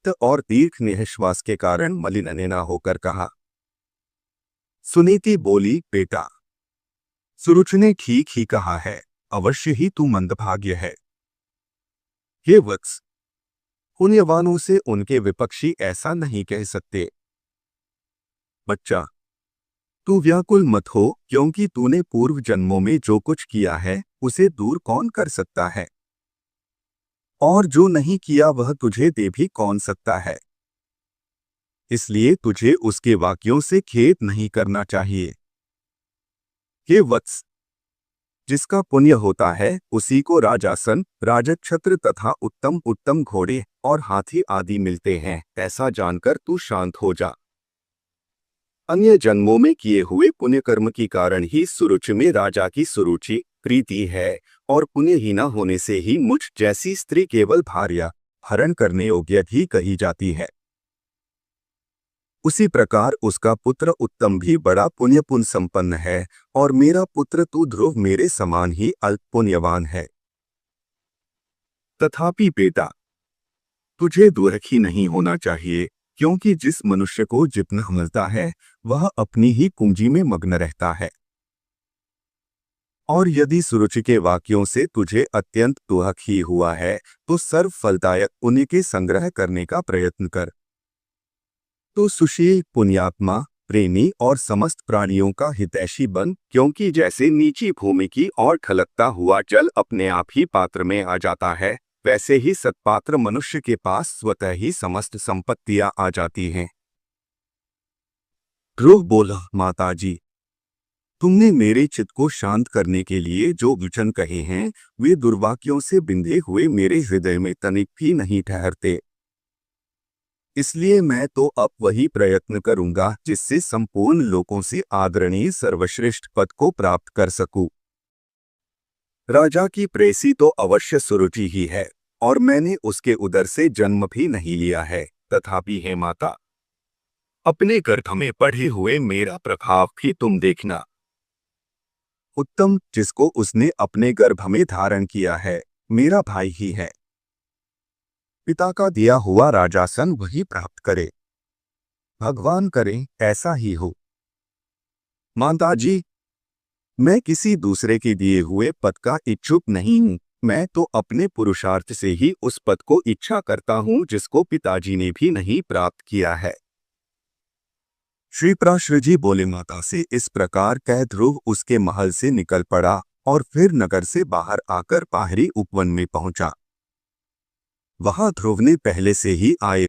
शांत और दीर्घ निःश्वास के कारण मलिन ने न होकर कहा। सुनीति बोली, बेटा, सुरुच ने ठीक ही कहा है, अवश्य ही तू मंदभाग्य है। ये वत्स, पुण्यवानों से उनके विपक्षी ऐसा नहीं कह सकते। बच्चा, तू व्याकुल मत हो, क्योंकि तूने पूर्व जन्मों में जो कुछ किया है उसे दूर कौन कर सकता है, और जो नहीं किया वह तुझे दे भी कौन सकता है। इसलिए तुझे उसके वाक्यों से खेद नहीं करना चाहिए। हे वत्स, जिसका पुण्य होता है उसी को राजासन, राजछत्र तथा उत्तम उत्तम घोड़े और हाथी आदि मिलते हैं, ऐसा जानकर तू शांत हो जा। अन्य जन्मों में किए हुए पुण्य कर्म के कारण ही सुरुचि में राजा की सुरुचि प्रीति है, और पुण्यहीना होने से ही मुझ जैसी स्त्री केवल भार्या हरण करने योग्य ही कही जाती है। उसी प्रकार उसका पुत्र उत्तम भी बड़ा पुण्यपुण्य संपन्न है, और मेरा पुत्र तू ध्रुव मेरे समान ही अल्प पुण्यवान है। तथापि बेटा, तुझे दुर्खी नहीं होना चाहिए, क्योंकि जिस मनुष्य को जितना मिलता है वह अपनी ही पूंजी में मग्न रहता है। और यदि सुरुचि के वाक्यों से तुझे अत्यंत दुख ही हुआ है तो सर्व फलदायक पुण्य के संग्रह करने का प्रयत्न कर। तो सुशील, पुण्यात्मा, प्रेमी और समस्त प्राणियों का हितैषी बन, क्योंकि जैसे नीची भूमि की ओर ढलकता हुआ जल अपने आप ही पात्र में आ जाता है, वैसे ही सत्पात्र मनुष्य के पास स्वतः ही समस्त संपत्तियां आ जाती हैं। ध्रुव बोला, माताजी, तुमने मेरे चित्त को शांत करने के लिए जो वचन कहे हैं वे दुर्वाक्यों से बिंधे हुए मेरे हृदय में तनिक भी नहीं ठहरते। इसलिए मैं तो अब वही प्रयत्न करूंगा जिससे संपूर्ण लोगों से आदरणीय सर्वश्रेष्ठ पद को प्राप्त कर सकूं। राजा की प्रेसी तो अवश्य सुरुचि ही है, और मैंने उसके उदर से जन्म भी नहीं लिया है। तथापि हे माता, अपने गर्भ में पढ़े हुए मेरा प्रभाव भी तुम देखना। उत्तम, जिसको उसने अपने गर्भ में धारण किया है, मेरा भाई ही है। पिता का दिया हुआ राजासन वही प्राप्त करे। भगवान करे ऐसा ही हो। माताजी, मैं किसी दूसरे के दिए हुए पद का इच्छुक नहीं हूँ। मैं तो अपने पुरुषार्थ से ही उस पद को इच्छा करता हूँ जिसको पिताजी ने भी नहीं प्राप्त किया है। श्री पराशर जी बोले, माता से इस प्रकार कह ध्रुव उसके महल से निकल पड़ा और फिर नगर से बाहर आकर बाहरी उपवन में पहुंचा। वहां ध्रुव ने पहले से ही आए